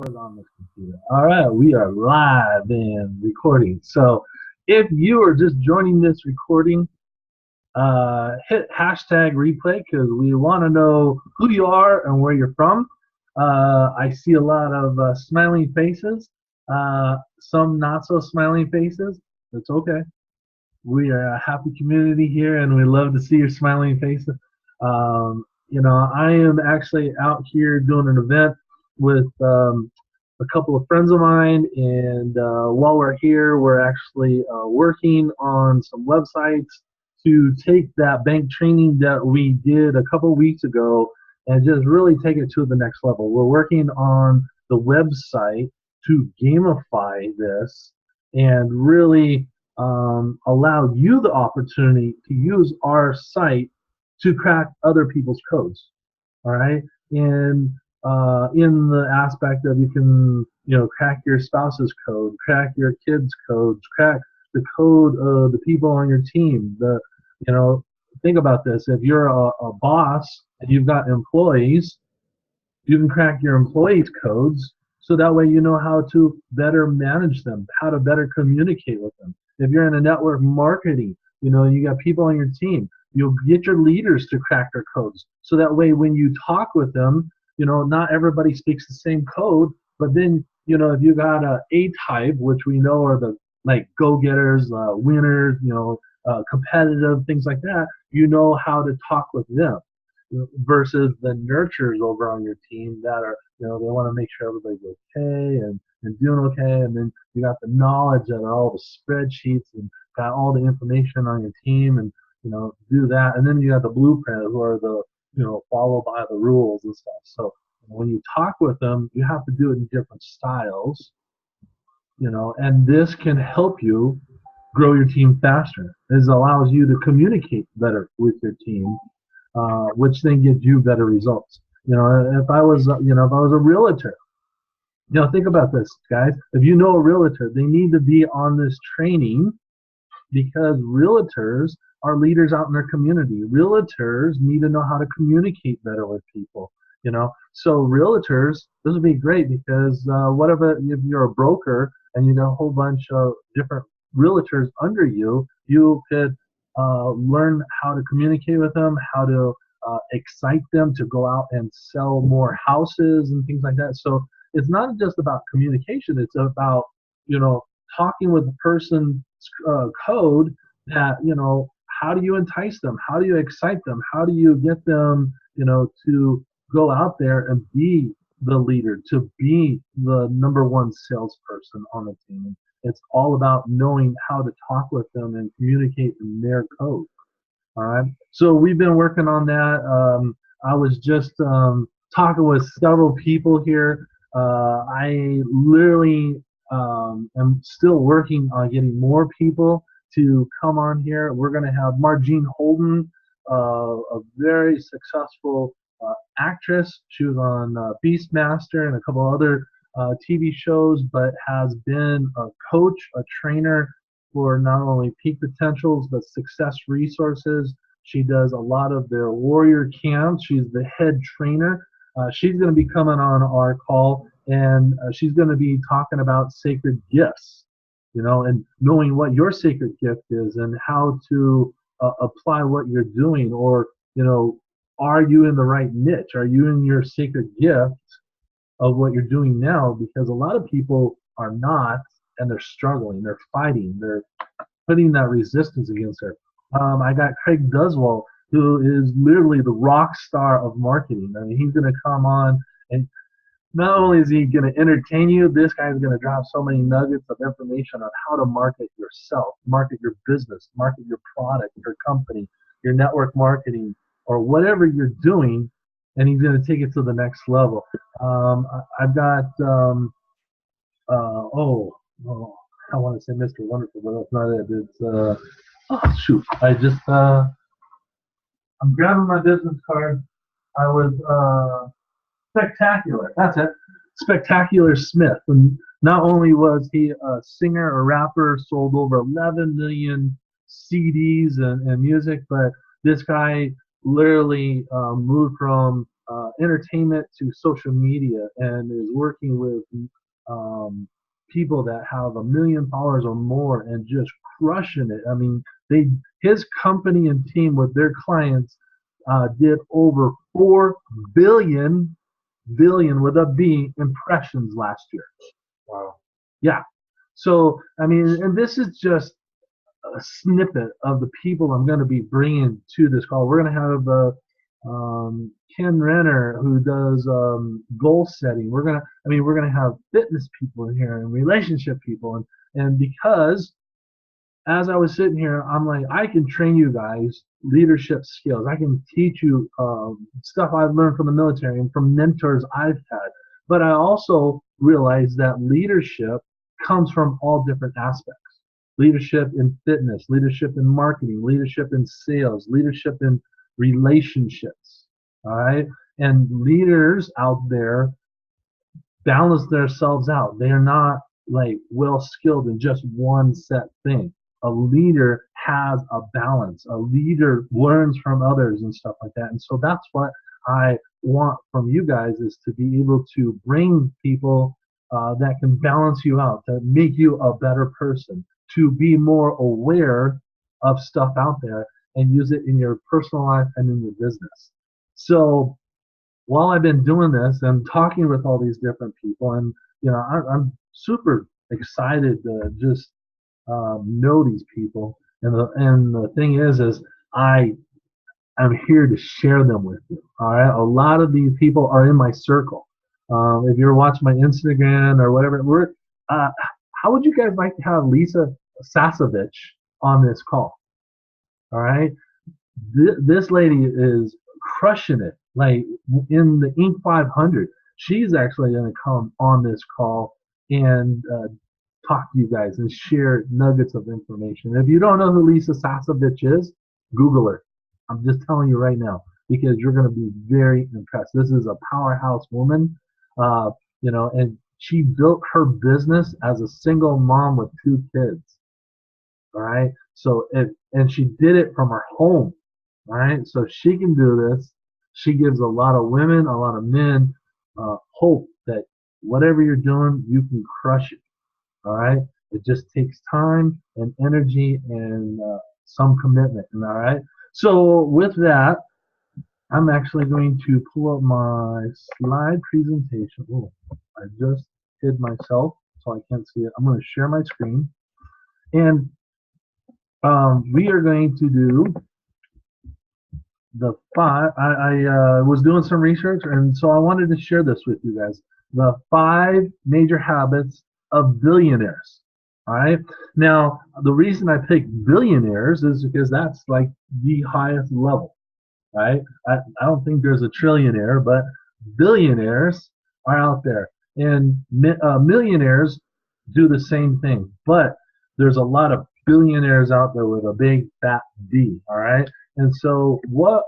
What's on this computer? All right, we are live and recording. So if you are just joining this recording, hit hashtag replay because we want to know who you are and where you're from. I see a lot of smiling faces, some not so smiling faces. It's okay. We are a happy community here, and we love to see your smiling faces. I am actually out here doing an event with a couple of friends of mine, and while we're here, we're actually working on some websites to take that bank training that we did a couple of weeks ago and just really take it to the next level. We're working on the website to gamify this and really allow you the opportunity to use our site to crack other people's codes. All right, and in the aspect of you can crack your spouse's code, crack your kids' codes, crack the code of the people on your team. Think about this: if you're a boss and you've got employees, you can crack your employees' codes so that way you know how to better manage them, how to better communicate with them. If you're in a network marketing, you got people on your team, you'll get your leaders to crack their codes. So that way when you talk with them, not everybody speaks the same code, but then, if you got a A-type, which we know are the like go-getters, winners, competitive, things like that, you know how to talk with them versus the nurturers over on your team that are, they want to make sure everybody's okay and doing okay. And then you got the knowledge that are all the spreadsheets and got all the information on your team and, do that. And then you got the blueprint who are the, follow by the rules and stuff. So when you talk with them, you have to do it in different styles, and this can help you grow your team faster. This allows you to communicate better with your team, which then gives you better results. If I was a realtor, think about this, guys. If you know a realtor, they need to be on this training because realtors are leaders out in their community. Realtors need to know how to communicate better with people. So realtors, this would be great because whatever, if you're a broker and you got a whole bunch of different realtors under you, you could learn how to communicate with them, how to excite them to go out and sell more houses and things like that. So it's not just about communication, it's about talking with the person's code that how do you entice them, how do you excite them, how do you get them to go out there and be the leader, to be the number one salesperson on the team. It's all about knowing how to talk with them and communicate in their code. All right. So we've been working on that. I was just talking with several people here. I literally am still working on getting more people to come on here. We're going to have Margene Holden, a very successful actress. She was on Beastmaster and a couple other TV shows, but has been a coach, a trainer for not only Peak Potentials, but Success Resources. She does a lot of their warrior camps. She's the head trainer. She's going to be coming on our call, and she's going to be talking about sacred gifts, and knowing what your sacred gift is and how to apply what you're doing, or, are you in the right niche? Are you in your sacred gift of what you're doing now? Because a lot of people are not, and they're struggling, they're fighting, they're putting that resistance against her. I got Craig Duswell, who is literally the rock star of marketing. I mean, he's going to come on, and not only is he going to entertain you, this guy is going to drop so many nuggets of information on how to market yourself, market your business, market your product, your company, your network marketing, or whatever you're doing, and he's going to take it to the next level. I've got, I want to say Mr. Wonderful, but that's not it. It's, shoot, I'm grabbing my business card. I was, Spectacular, that's it. Spectacular Smith. And not only was he a singer, a rapper, sold over 11 million CDs and music, but this guy literally moved from entertainment to social media and is working with um, people that have 1 million followers or more and just crushing it. I mean, his company and team with their clients did over 4 billion with a B impressions last year. Wow. Yeah. So I mean, and this is just a snippet of the people I'm going to be bringing to this call. We're going to have Ken Renner, who does goal setting. We're going to have fitness people in here and relationship people, and because as I was sitting here, I'm like, I can train you guys leadership skills. I can teach you stuff I've learned from the military and from mentors I've had. But I also realized that leadership comes from all different aspects. Leadership in fitness, leadership in marketing, leadership in sales, leadership in relationships. All right. And leaders out there balance themselves out. They are not like well skilled in just one set thing. A leader has a balance. A leader learns from others and stuff like that. And so that's what I want from you guys is to be able to bring people that can balance you out, to make you a better person, to be more aware of stuff out there and use it in your personal life and in your business. So while I've been doing this and talking with all these different people, and I'm super excited to just know these people. And the thing is I'm here to share them with you. All right, a lot of these people are in my circle. If you're watching my Instagram or whatever, how would you guys like to have Lisa Sasevich on this call? All right, this lady is crushing it. Like in the Inc. 500, she's actually going to come on this call and talk to you guys and share nuggets of information. If you don't know who Lisa Sasevich is, Google her. I'm just telling you right now because you're going to be very impressed. This is a powerhouse woman, and she built her business as a single mom with 2 kids. All right. So and she did it from her home. All right. So she can do this. She gives a lot of women, a lot of men, hope that whatever you're doing, you can crush it. All right. It just takes time and energy and some commitment. All right. So with that, I'm actually going to pull up my slide presentation. Oh, I just hid myself so I can't see it. I'm going to share my screen. And we are going to do the 5. I was doing some research, and so I wanted to share this with you guys. The 5 major habits of billionaires. All right. Now, the reason I picked billionaires is because that's like the highest level. Right. I don't think there's a trillionaire, but billionaires are out there, and millionaires do the same thing. But there's a lot of billionaires out there with a big fat B. All right. And so, what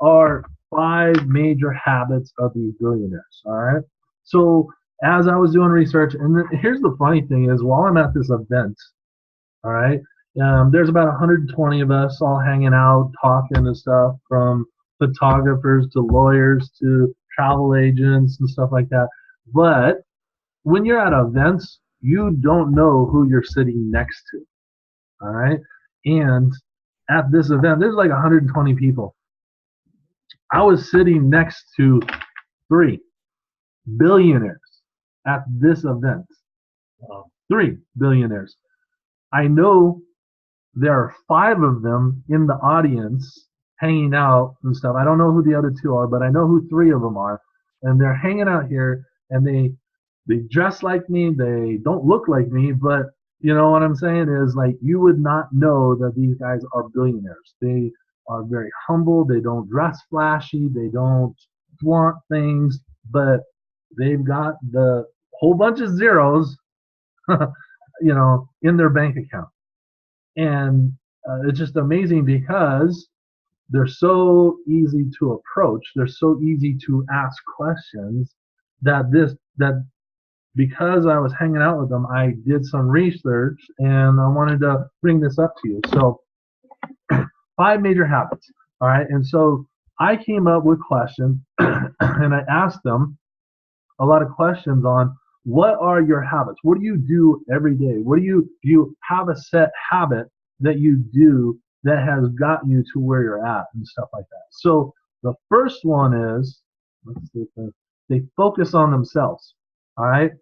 are 5 major habits of these billionaires? All right. So, as I was doing research, and here's the funny thing is, while I'm at this event, all right, there's about 120 of us all hanging out, talking and stuff, from photographers to lawyers to travel agents and stuff like that. But when you're at events, you don't know who you're sitting next to. All right. And at this event, there's like 120 people. I was sitting next to 3 billionaires at this event. 3 billionaires. I know there are 5 of them in the audience hanging out and stuff. I don't know who the other 2 are, but I know who 3 of them are. And they're hanging out here, and they dress like me. They don't look like me, but you know what I'm saying is, like, you would not know that these guys are billionaires. They are very humble. They don't dress flashy. They don't flaunt things, but they've got the whole bunch of zeros, in their bank account. And it's just amazing because they're so easy to approach. They're so easy to ask questions that because I was hanging out with them, I did some research and I wanted to bring this up to you. So 5 major habits. All right. And so I came up with questions and I asked them a lot of questions on what are your habits? What do you do every day? Do you have a set habit that you do that has gotten you to where you're at and stuff like that? So the first one is, let's see if they focus on themselves. All right.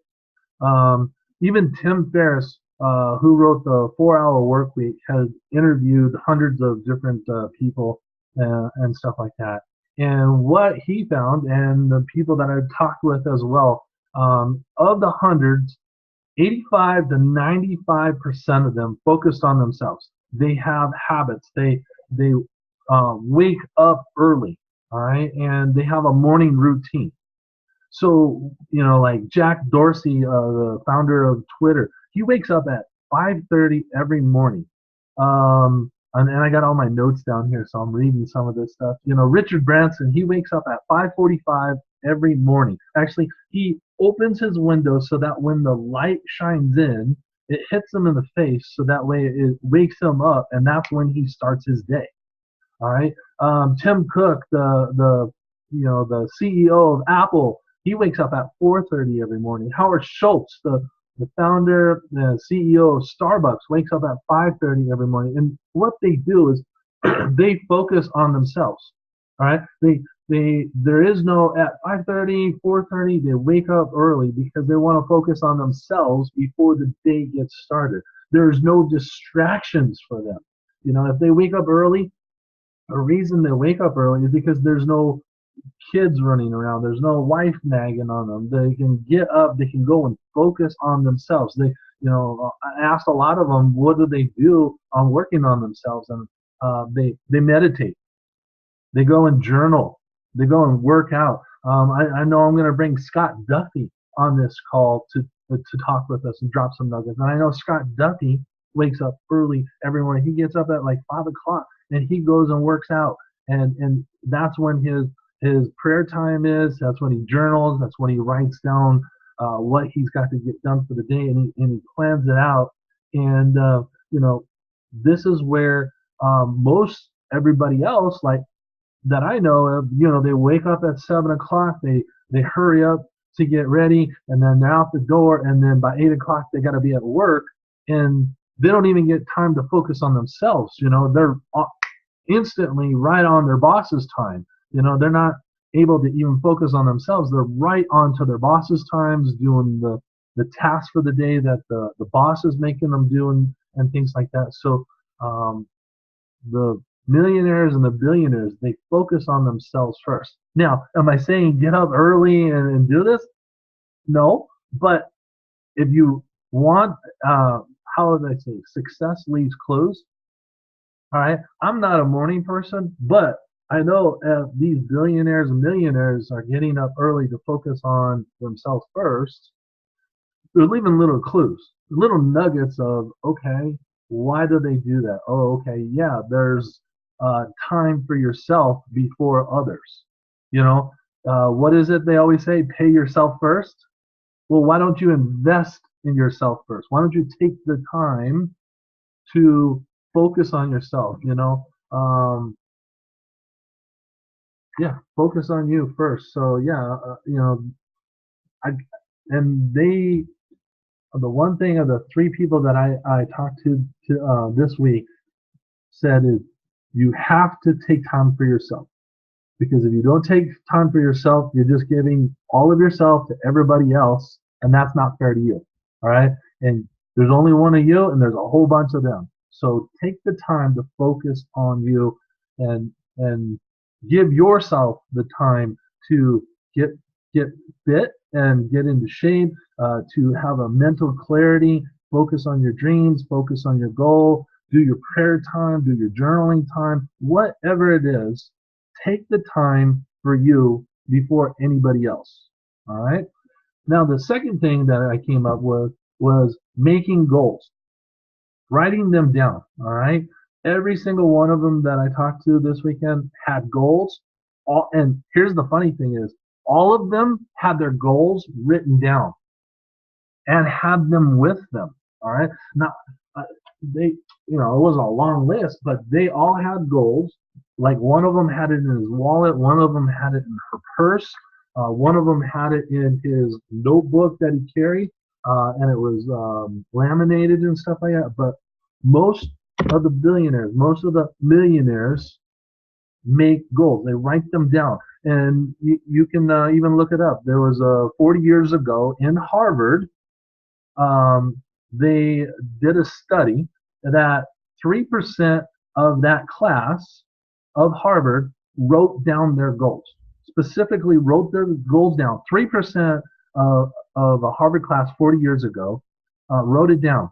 Even Tim Ferriss, who wrote the 4 Hour Work Week, has interviewed hundreds of different people and stuff like that. And what he found, and the people that I've talked with as well, of the hundreds, 85 to 95% of them focused on themselves. They have habits. They wake up early, all right, and they have a morning routine. So, like Jack Dorsey, the founder of Twitter, he wakes up at 5:30 every morning. And I got all my notes down here, so I'm reading some of this stuff. Richard Branson, he wakes up at 5:45 every morning. Actually, he opens his window so that when the light shines in, it hits him in the face, so that way it wakes him up, and that's when he starts his day. All right. Tim Cook, the CEO of Apple, he wakes up at 4:30 every morning. Howard Schultz, the founder, the CEO of Starbucks, wakes up at 5:30 every morning. And what they do is they focus on themselves. All right. There is no at 5:30, 4:30. They wake up early because they want to focus on themselves before the day gets started. There's no distractions for them. If they wake up early, a reason they wake up early is because there's no kids running around. There's no wife nagging on them. They can get up. They can go and focus on themselves. I asked a lot of them, what do they do on working on themselves? And they meditate. They go and journal. They go and work out. I know I'm going to bring Scott Duffy on this call to talk with us and drop some nuggets. And I know Scott Duffy wakes up early every morning. He gets up at like 5 o'clock and he goes and works out. And that's when his prayer time is. That's when he journals. That's when he writes down what he's got to get done for the day, and he plans it out. And this is where most everybody else, like that I know of, they wake up at 7 o'clock. They hurry up to get ready, and then they're out the door. And then by 8 o'clock, they got to be at work, and they don't even get time to focus on themselves. They're instantly right on their boss's time. They're not able to even focus on themselves. They're right onto their boss's times, doing the tasks for the day that the boss is making them do, and things like that. So the millionaires and the billionaires, they focus on themselves first. Now, am I saying get up early and do this? No, but if you want, how would I say, success leaves clues. All right, I'm not a morning person, but I know these billionaires and millionaires are getting up early to focus on themselves first. They're leaving little clues, little nuggets of, okay, why do they do that? Oh, okay, yeah, there's time for yourself before others. What is it they always say? Pay yourself first. Well, why don't you invest in yourself first? Why don't you take the time to focus on yourself? Yeah, focus on you first. So yeah, I and they the one thing of the three people that I talked to this week said is you have to take time for yourself, because if you don't take time for yourself, you're just giving all of yourself to everybody else, and that's not fair to you. All right, and there's only one of you, and there's a whole bunch of them. So take the time to focus on you, and give yourself the time to get fit and get into shape, to have a mental clarity, focus on your dreams, focus on your goal, do your prayer time, do your journaling time, whatever it is. Take the time for you before anybody else. All right. Now, the second thing that I came up with was making goals, writing them down. All right. Every single one of them that I talked to this weekend had goals. And here's the funny thing is, all of them had their goals written down and had them with them. All right. Now, it wasn't a long list, but they all had goals. Like one of them had it in his wallet, one of them had it in her purse, one of them had it in his notebook that he carried, and it was laminated and stuff like that. But most of the billionaires, most of the millionaires make goals. They write them down. And you can even look it up. There was 40 years ago in Harvard, um, they did a study that 3% of that class of Harvard wrote down their goals. Specifically, wrote their goals down. 3% of a Harvard class 40 years ago wrote it down.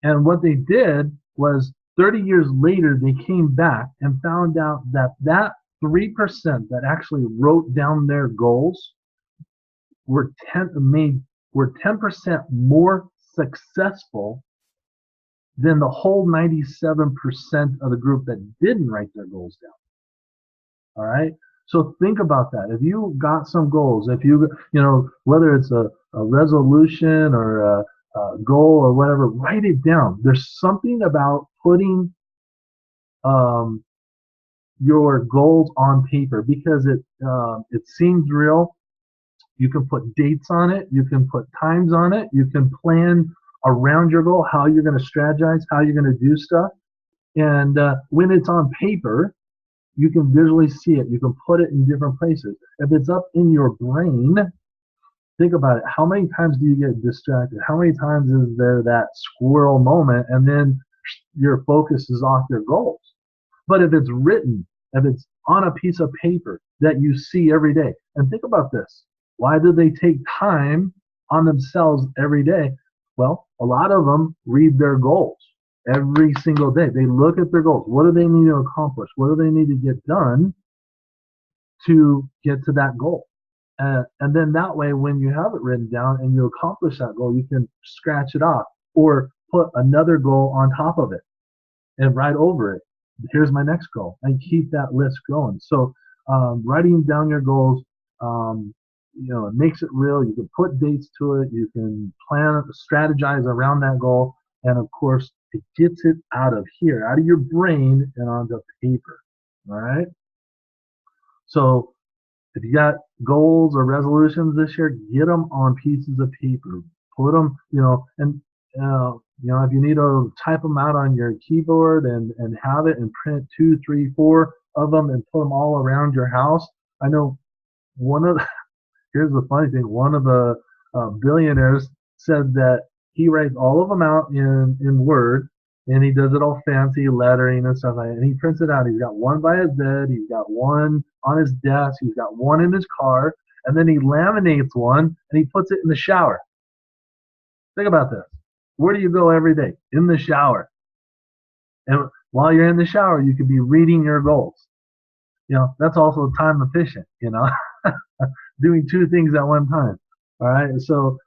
And what they did was 30 years later, they came back and found out that that 3% that actually wrote down their goals were 10% more successful than the whole 97% of the group that didn't write their goals down. All right. So think about that. If you got some goals, if whether it's a resolution or a goal or whatever, write it down. There's something about putting um, your goals on paper because it seems real. You can put dates on it. You can put times on it. You can plan around your goal, how you're going to strategize, how you're going to do stuff. And when it's on paper, you can visually see it. You can put it in different places. If it's up in your brain, think about it. How many times do you get distracted? How many times is there that squirrel moment and then your focus is off your goals? But if it's written, if it's on a piece of paper that you see every day, and think about this. Why do they take time on themselves every day? Well, a lot of them read their goals every single day. They look at their goals. What do they need to accomplish? What do they need to get done to get to that goal? And then that way, when you have it written down and you accomplish that goal, you can scratch it off or put another goal on top of it and write over it. Here's my next goal, and keep that list going. So writing down your goals, it makes it real. You can put dates to it. You can plan, strategize around that goal, and of course, it gets it out of here, out of your brain, and onto paper. All right. So if you got goals or resolutions this year, get them on pieces of paper. Put them, and if you need to type them out on your keyboard and have it and print 2, 3, 4 of them and put them all around your house. I know one of the, here's the funny thing. One of the billionaires said that he writes all of them out in Word, and he does it all fancy lettering and stuff like that. And he prints it out. He's got one by his bed. He's got one on his desk. He's got one in his car. And then he laminates one and he puts it in the shower. Think about this. Where do you go every day? In the shower. And while you're in the shower, you could be reading your goals. That's also time efficient, doing two things at one time. All right. So,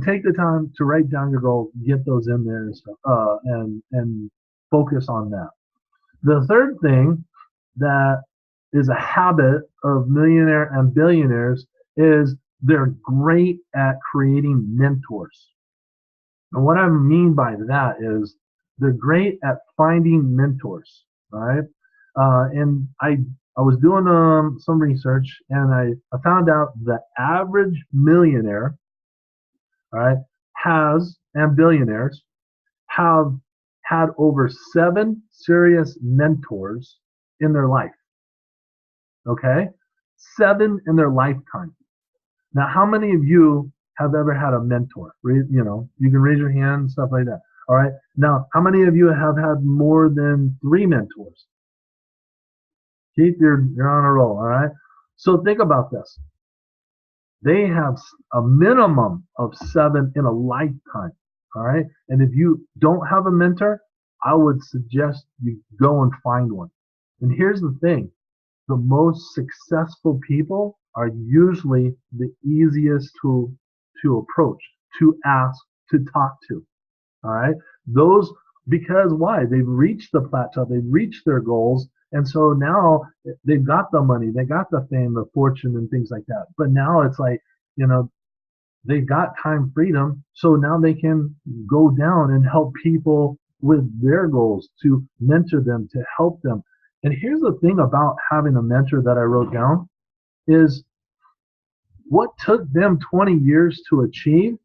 take the time to write down your goals, get those in there and stuff, and focus on that. The third thing that is a habit of millionaire and billionaires is they're great at creating mentors. And what I mean by that is they're great at finding mentors. All right. And I was doing some research and I found out the average millionaire, all right, and billionaires have had over 7 serious mentors in their life. Okay? 7 in their lifetime. Now, how many of you have ever had a mentor? You can raise your hand, stuff like that. All right. Now, how many of you have had more than 3 mentors? Keith, you're on a roll. All right. So think about this. They have a minimum of 7 in a lifetime. All right. And if you don't have a mentor, I would suggest you go and find one. And here's the thing. The most successful people are usually the easiest to approach, to ask, to talk to. All right. Because why? They've reached the plateau, they've reached their goals. And so now they've got the money, they got the fame, the fortune, and things like that. But now it's like, they've got time freedom. So now they can go down and help people with their goals, to mentor them, to help them. And here's the thing about having a mentor that I wrote down is what took them 20 years to achieve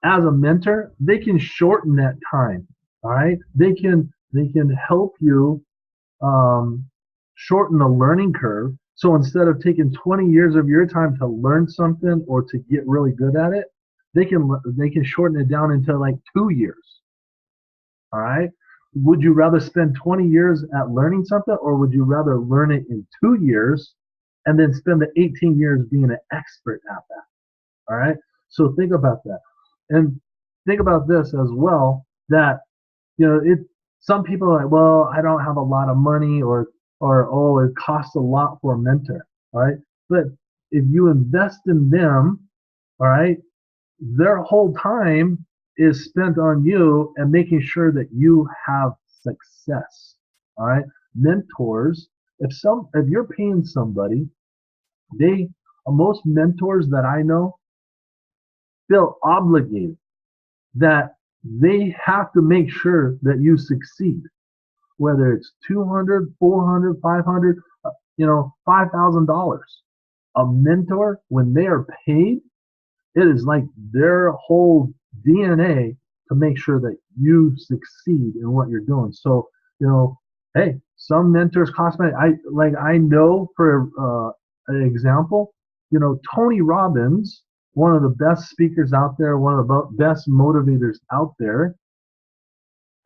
as a mentor, they can shorten that time. All right. They can help you shorten the learning curve. So instead of taking 20 years of your time to learn something or to get really good at it, they can shorten it down into like 2 years. All right. Would you rather spend 20 years at learning something, or would you rather learn it in 2 years and then spend the 18 years being an expert at that? All right. So think about that. And think about this as well, that, it, some people are like, well, I don't have a lot of money, or, oh, it costs a lot for a mentor. All right. But if you invest in them, all right, their whole time is spent on you and making sure that you have success. All right. Mentors, if you're paying somebody, they most mentors that I know feel obligated that they have to make sure that you succeed, whether it's 200, 400, 500, $5,000. A mentor, when they are paid, it is like their whole DNA to make sure that you succeed in what you're doing. So, hey, some mentors cost money. I know, for an example, Tony Robbins, one of the best speakers out there, one of the best motivators out there,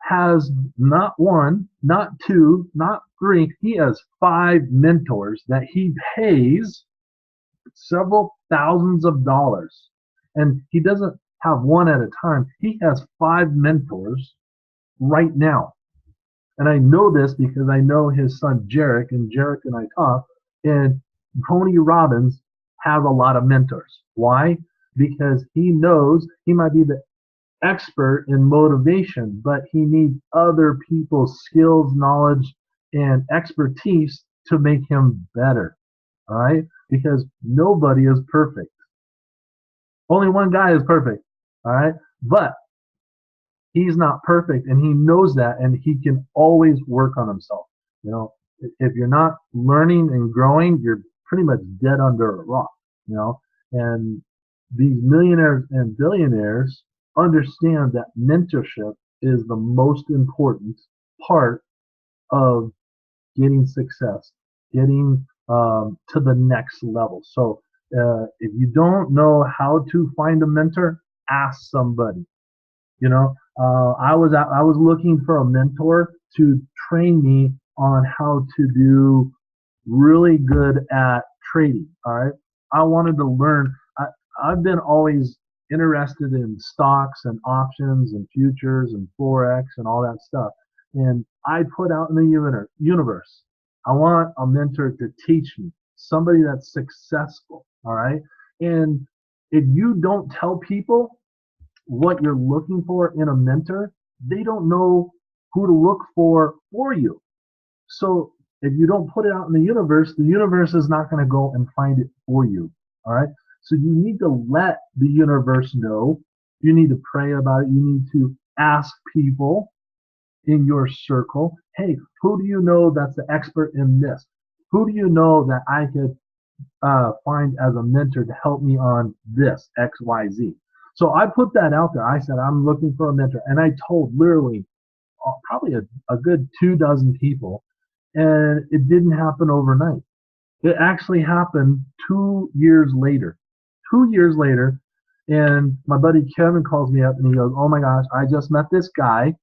has not one, not two, not three. He has 5 mentors that he pays several thousands of dollars. And he doesn't have one at a time. He has 5 mentors right now. And I know this because I know his son Jarek, and Jarek and I talk, and Tony Robbins has a lot of mentors. Why? Because he knows he might be the expert in motivation, but he needs other people's skills, knowledge, and expertise to make him better. All right? Because nobody is perfect. Only one guy is perfect. All right? But he's not perfect, and he knows that, and he can always work on himself. If you're not learning and growing, you're pretty much dead under a rock. And these millionaires and billionaires understand that mentorship is the most important part of getting success, getting to the next level. So if you don't know how to find a mentor, ask somebody. I was looking for a mentor to train me on how to do really good at trading. All right, I wanted to learn. I've been always interested in stocks and options and futures and forex and all that stuff. And I put out in the universe, I want a mentor to teach me, somebody that's successful. All right, and if you don't tell people what you're looking for in a mentor, they don't know who to look for you. So if you don't put it out in the universe is not going to go and find it for you. All right. So you need to let the universe know. You need to pray about it. You need to ask people in your circle, hey, who do you know that's the expert in this? Who do you know that I could find as a mentor to help me on this XYZ? So I put that out there. I said, I'm looking for a mentor. And I told literally probably a good 24 people. And it didn't happen overnight. It actually happened 2 years later. 2 years later, and my buddy Kevin calls me up and he goes, oh my gosh, I just met this guy.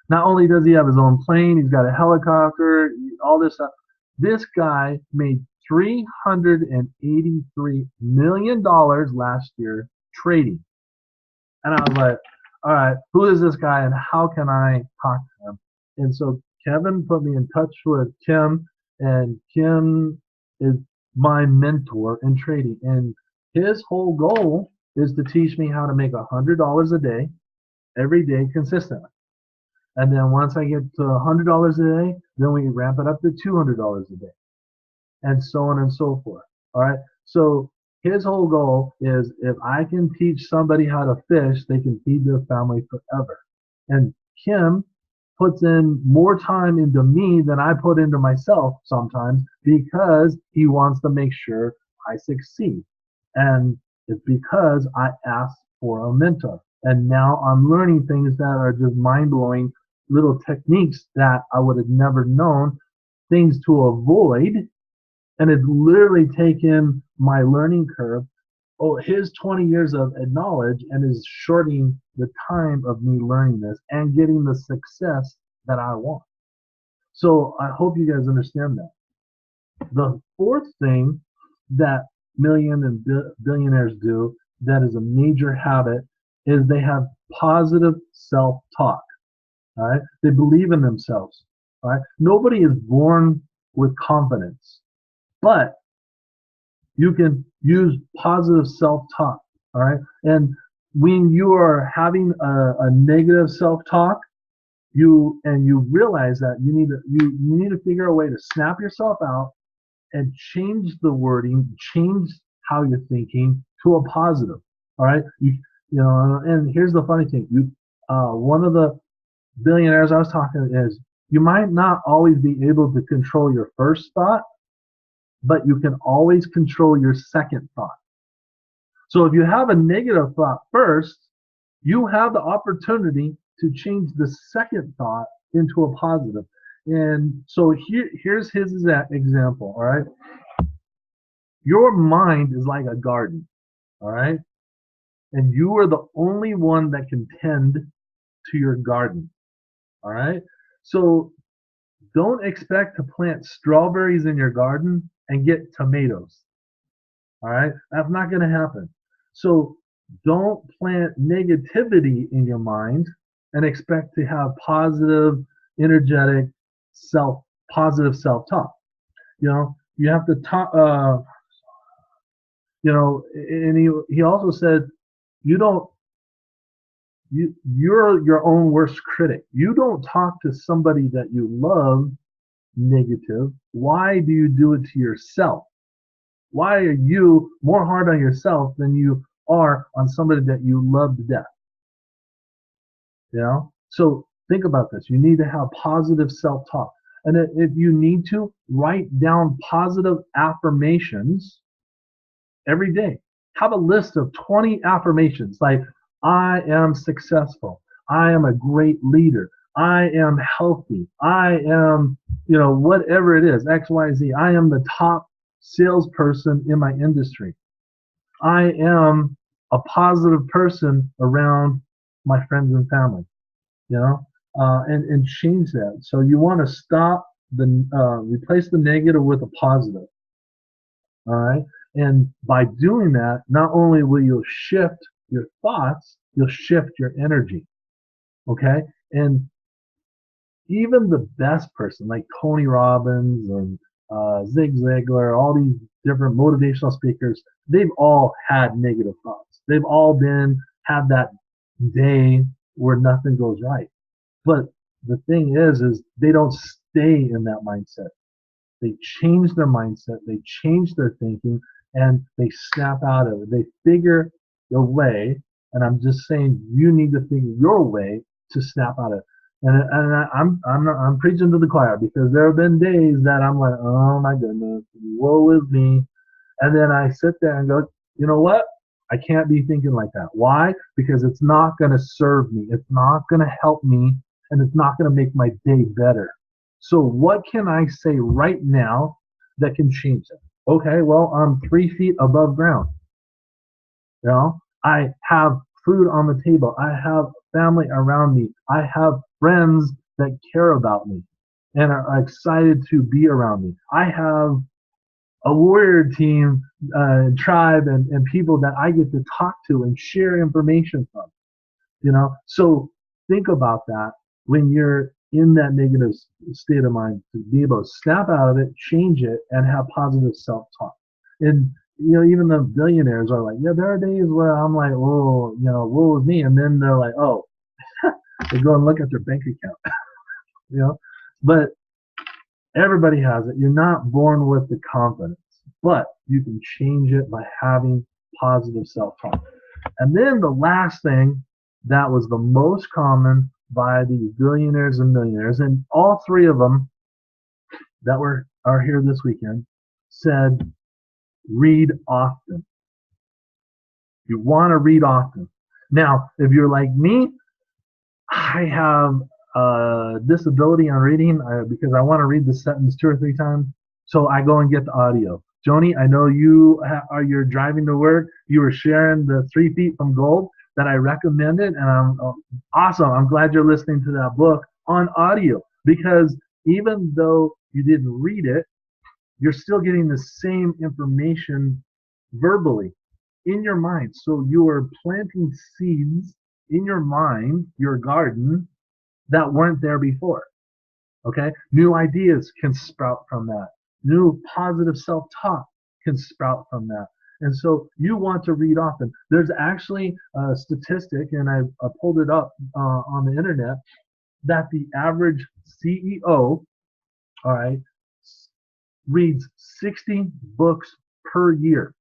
Not only does he have his own plane, he's got a helicopter, all this stuff. This guy made $383 million last year trading. And I was like, all right, who is this guy and how can I talk to him? And so Kevin put me in touch with Kim, and Kim is my mentor in trading. And his whole goal is to teach me how to make $100 a day, every day, consistently. And then once I get to $100 a day, then we ramp it up to $200 a day, and so on and so forth. All right. So his whole goal is if I can teach somebody how to fish, they can feed their family forever. And Kim puts in more time into me than I put into myself sometimes because he wants to make sure I succeed. And it's because I asked for a mentor. And now I'm learning things that are just mind blowing little techniques that I would have never known, things to avoid. And it's literally taken my learning curve, his 20 years of knowledge, and is shortening the time of me learning this and getting the success that I want. So I hope you guys understand that. The fourth thing that million and billionaires do that is a major habit is they have positive self-talk. All right, they believe in themselves. All right, nobody is born with confidence, but you can use positive self-talk. All right, and when you are having a negative self-talk, you realize that you need to figure a way to snap yourself out and change the wording, change how you're thinking to a positive. All right, and here's the funny thing: one of the billionaires I was talking to is you might not always be able to control your first thought, but you can always control your second thought. So if you have a negative thought first, you have the opportunity to change the second thought into a positive. And so here's his exact example. All right. Your mind is like a garden. All right. And you are the only one that can tend to your garden. All right. So don't expect to plant strawberries in your garden and get tomatoes. All right. That's not going to happen. So don't plant negativity in your mind and expect to have positive, energetic, positive self-talk. You have to talk, and he also said, you don't, you're your own worst critic. You don't talk to somebody that you love negative. Why do you do it to yourself? Why are you more hard on yourself than you are on somebody that you love to death? So think about this. You need to have positive self-talk. And if you need to, write down positive affirmations every day. Have a list of 20 affirmations like, I am successful. I am a great leader. I am healthy. I am, whatever it is, X, Y, Z. I am the top salesperson in my industry. I am a positive person around my friends and family, and change that. So you want to replace the negative with a positive. All right. And by doing that, not only will you shift your thoughts, you'll shift your energy. Okay. And even the best person like Tony Robbins and Zig Ziglar, all these different motivational speakers, they've all had negative thoughts. They've all had that day where nothing goes right. But the thing is they don't stay in that mindset. They change their mindset, they change their thinking, and they snap out of it. They figure a way, and I'm just saying you need to figure your way to snap out of it. And I'm preaching to the choir because there have been days that I'm like, oh my goodness, woe is me. And then I sit there and go, you know what? I can't be thinking like that. Why? Because it's not going to serve me. It's not going to help me, and it's not going to make my day better. So what can I say right now that can change it? Okay, well, I'm 3 feet above ground. I have food on the table. I have family around me. I have friends that care about me and are excited to be around me. I have a warrior team, tribe, and people that I get to talk to and share information from. So think about that when you're in that negative state of mind, to be able to snap out of it, change it, and have positive self-talk. And even the billionaires are like, yeah, there are days where I'm like, oh, woe is me, and then they're like, oh, they go and look at their bank account, But everybody has it. You're not born with the confidence, but you can change it by having positive self-talk. And then the last thing that was the most common by these billionaires and millionaires, and all three of them that are here this weekend said, read often. You want to read often. Now, if you're like me, I have a disability on reading because I want to read the sentence 2 or 3 times. So I go and get the audio. Joni, I know you're driving to work. You were sharing the 3 Feet from Gold that I recommended, and I'm awesome. I'm glad you're listening to that book on audio because even though you didn't read it, you're still getting the same information verbally in your mind. So you are planting seeds in your mind, your garden, that weren't there before. Okay? New ideas can sprout from that. New positive self talk can sprout from that. And so you want to read often. There's actually a statistic, and I pulled it up on the internet, that the average CEO, all right, reads 60 books per year.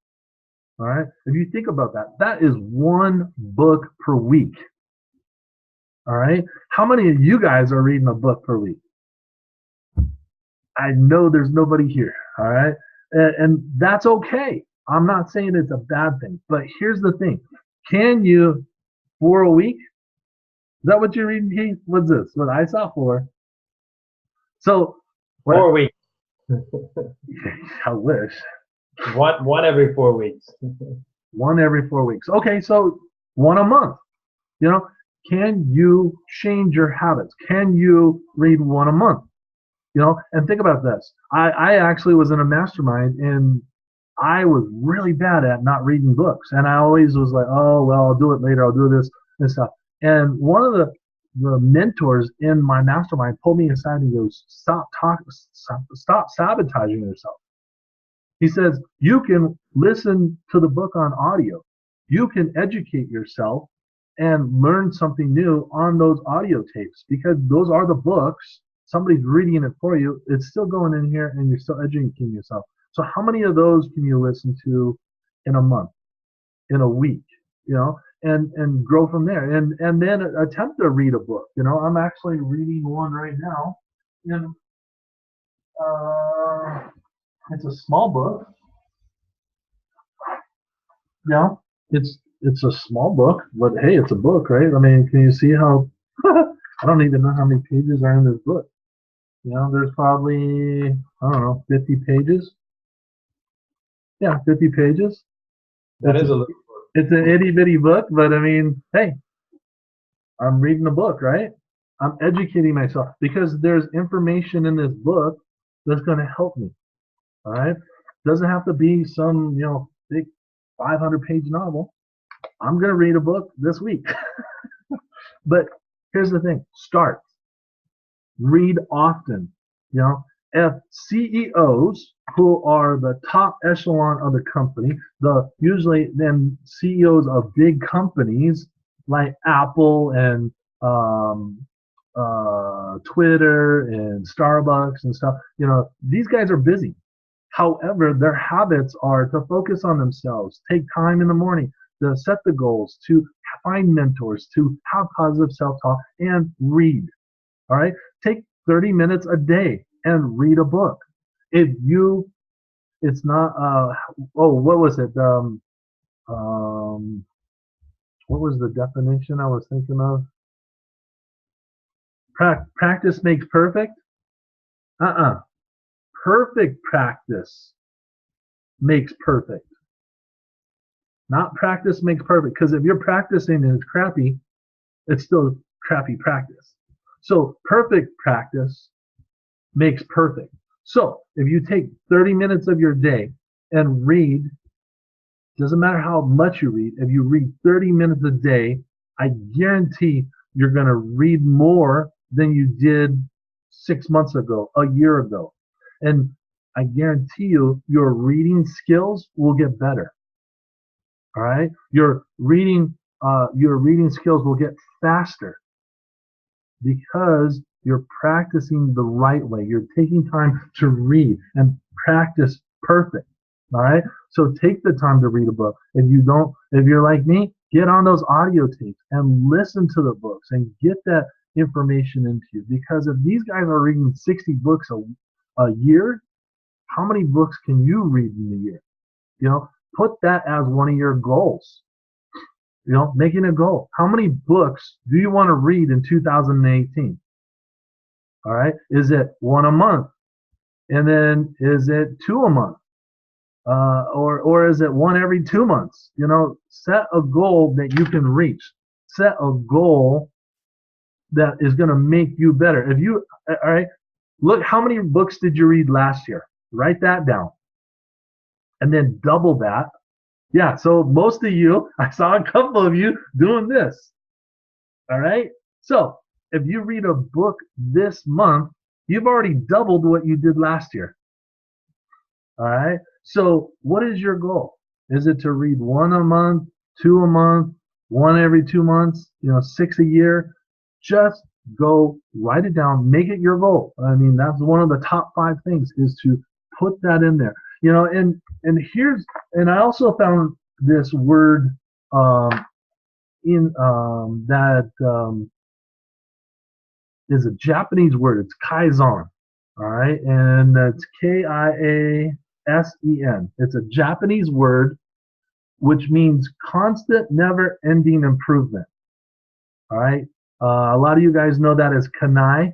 All right. If you think about that, that is 1 book per week. All right. How many of you guys are reading a book per week? I know there's nobody here. All right. And that's okay. I'm not saying it's a bad thing, but here's the thing. Can you, for a week? Is that what you're reading, Keith? What's this? What I saw 4. So, what? 4 weeks. I wish. One every 4 weeks. 1 every 4 weeks. Okay. So 1 a month. You know, can you change your habits? Can you read 1 a month? You know, and think about this. I actually was in a mastermind and I was really bad at not reading books. And I always was like, oh, well, I'll do it later. I'll do this and stuff. And one of the mentors in my mastermind pulled me aside and goes, stop sabotaging yourself. He says, you can listen to the book on audio. You can educate yourself and learn something new on those audio tapes because those are the books. Somebody's reading it for you. It's still going in here and you're still educating yourself. So how many of those can you listen to in a month, in a week, you know, and grow from there and then attempt to read a book. You know, I'm actually reading one right now. And it's a small book. Yeah, it's a small book, but hey, it's a book, right? I mean, can you see how I don't even know how many pages are in this book. You know, there's probably, I don't know, 50 pages. Yeah, 50 pages. That It's is a, a little. it's an itty bitty book, but I mean, hey, I'm reading a book, right? I'm educating myself because there's information in this book that's going to help me. All right. Doesn't have to be some, you know, big 500-page novel. I'm going to read a book this week. But here's the thing, start. Read often. You know, if CEOs who are the top echelon of the company, usually then CEOs of big companies like Apple and Twitter and Starbucks and stuff, you know, these guys are busy. However, their habits are to focus on themselves, take time in the morning to set the goals, to find mentors, to have positive self-talk, and read. All right? Take 30 minutes a day and read a book. If you, it's not, what was it? What was the definition I was thinking of? Practice makes perfect? Perfect practice makes perfect. Not practice makes perfect. Because if you're practicing and it's crappy, it's still crappy practice. So perfect practice makes perfect. So if you take 30 minutes of your day and read, doesn't matter how much you read, if you read 30 minutes a day, I guarantee you're going to read more than you did 6 months ago, a year ago. And I guarantee you, your reading skills will get better. All right, your reading skills will get faster because you're practicing the right way. You're taking time to read and practice perfect. All right, so take the time to read a book. If you're like me, get on those audio tapes and listen to the books and get that information into you. Because if these guys are reading 60 books a year, how many books can you read in a year? You know, put that as one of your goals. You know, making a goal. How many books do you want to read in 2018? All right. Is it one a month? And then is it two a month? Or is it one every 2 months? You know, set a goal that you can reach. Set a goal that is going to make you better. If you, all right, look, how many books did you read last year? Write that down. And then double that. Yeah, so most of you, I saw a couple of you doing this. All right? So if you read a book this month, you've already doubled what you did last year. All right? So what is your goal? Is it to read one a month, two a month, one every 2 months, you know, six a year? Just go write it down, make it your goal. I mean, that's one of the top 5 things is to put that in there. You know, and I also found this word in that is a Japanese word. It's kaizen. All right, and that's Kaisen. It's a Japanese word which means constant, never-ending improvement. All right, a lot of you guys know that as kanai,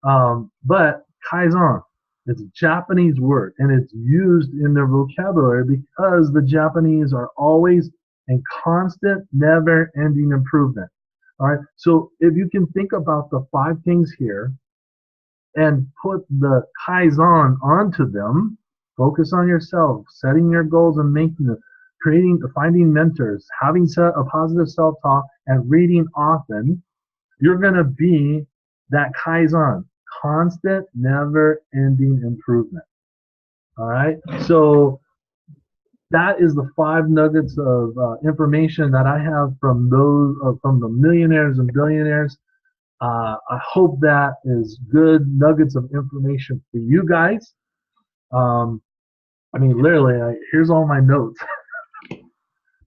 but kaizen. It's a Japanese word, and it's used in their vocabulary because the Japanese are always in constant, never-ending improvement. All right, so if you can think about the 5 things here and put the Kaizen onto them, focus on yourself, setting your goals and making them, creating, finding mentors, having a positive self-talk, and reading often, you're going to be that Kaizen. Constant, never-ending improvement. All right. So that is the 5 nuggets of information that I have from those from the millionaires and billionaires. I hope that is good nuggets of information for you guys. I mean, literally, here's all my notes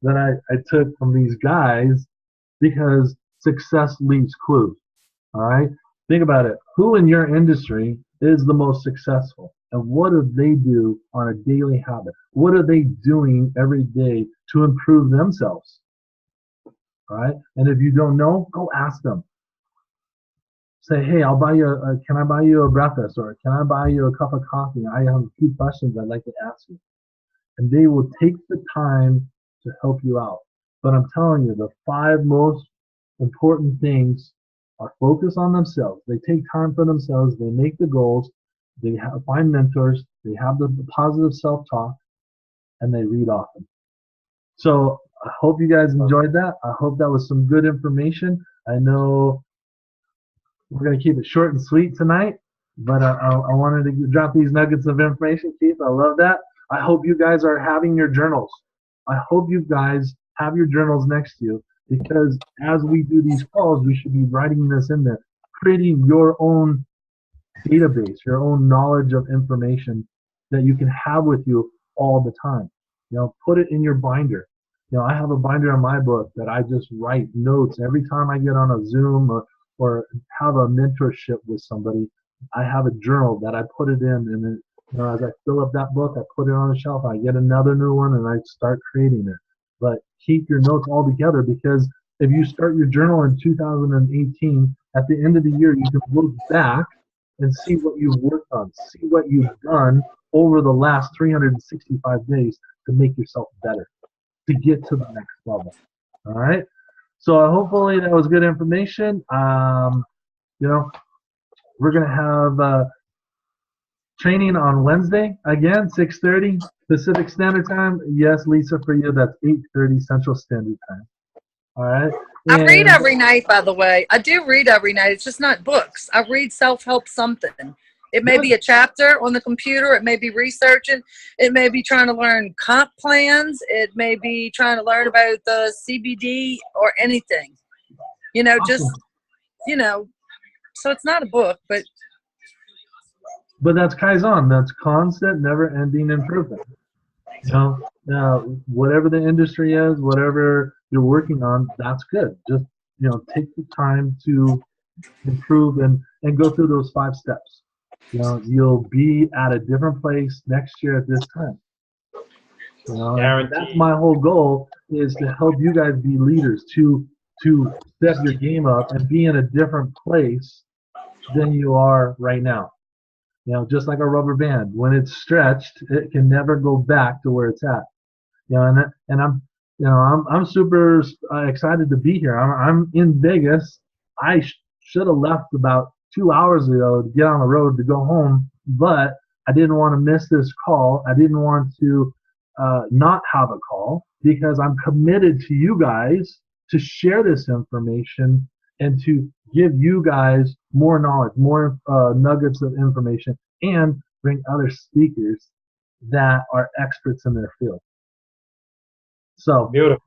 that I took from these guys because success leaves clues. All right. Think about it. Who in your industry is the most successful? And what do they do on a daily habit? What are they doing every day to improve themselves? All right. And if you don't know, go ask them. Say, hey, I'll buy you. Can I buy you a breakfast, or can I buy you a cup of coffee? I have a few questions I'd like to ask you, and they will take the time to help you out. But I'm telling you, the 5 most important things are focus on themselves. They take time for themselves. They make the goals. They find mentors. They have the positive self-talk, and they read often. So I hope you guys enjoyed that. I hope that was some good information. I know we're going to keep it short and sweet tonight, but I wanted to drop these nuggets of information, Keith. I love that. I hope you guys are having your journals. I hope you guys have your journals next to you, because as we do these calls, we should be writing this in there, creating your own database, your own knowledge of information that you can have with you all the time. You know, put it in your binder. You know, I have a binder in my book that I just write notes every time I get on a Zoom or have a mentorship with somebody. I have a journal that I put it in, and then, you know, as I fill up that book, I put it on the shelf. I get another new one, and I start creating it. But keep your notes all together, because if you start your journal in 2018, at the end of the year, you can look back and see what you've worked on, see what you've done over the last 365 days to make yourself better, to get to the next level. All right. So hopefully that was good information. You know, we're gonna have training on Wednesday again, 6:30 Pacific Standard Time. Yes, Lisa, for you that's 8:30 Central Standard Time. All right. I read And every night, by the way. I do read every night. It's just not books. I read self-help something. It may be good. a chapter on the computer. It may be researching. It may be trying to learn comp plans. It may be trying to learn about the CBD or anything. You know, just, Awesome. you know, so it's not a book, but But that's Kaizen. That's constant, never-ending improvement. You know, now whatever the industry is, whatever you're working on, that's good. Just take the time to improve and go through those 5 steps. You'll be at a different place next year at this time. And that's Guaranteed. my whole goal, is to help you guys be leaders, to step your game up and be in a different place than you are right now. Just like a rubber band, when it's stretched, it can never go back to where it's at. And I'm super excited to be here. I'm in Vegas. I should have left about 2 hours ago to get on the road to go home, but I didn't want to miss this call. I didn't want to not have a call, because I'm committed to you guys to share this information and to give you guys more knowledge, more nuggets of information, and bring other speakers that are experts in their field. So Beautiful.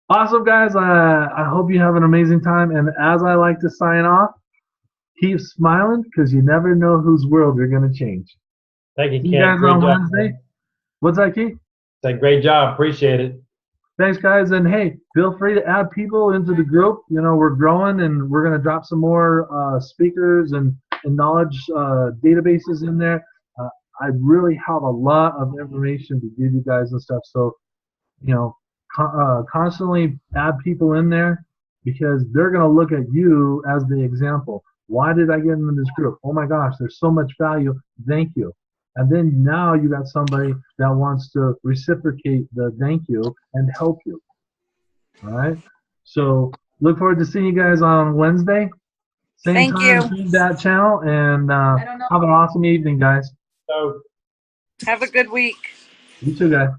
awesome, guys. I hope you have an amazing time. And as I like to sign off, keep smiling, because you never know whose world you're going to change. Thank you, See you Ken. guys Great on job. Wednesday. What's that, Keith? It's a great job. Appreciate it. Thanks, guys. And hey, feel free to add people into the group. We're growing, and we're going to drop some more speakers and knowledge databases in there. I really have a lot of information to give you guys and stuff. So, constantly add people in there, because they're going to look at you as the example. Why did I get into this group? Oh my gosh, there's so much value. Thank you. And then now you got somebody that wants to reciprocate the thank you and help you. All right. So look forward to seeing you guys on Wednesday. Same Thank time, you. same that channel. And have an awesome evening, guys. So Have a good week. You too, guys.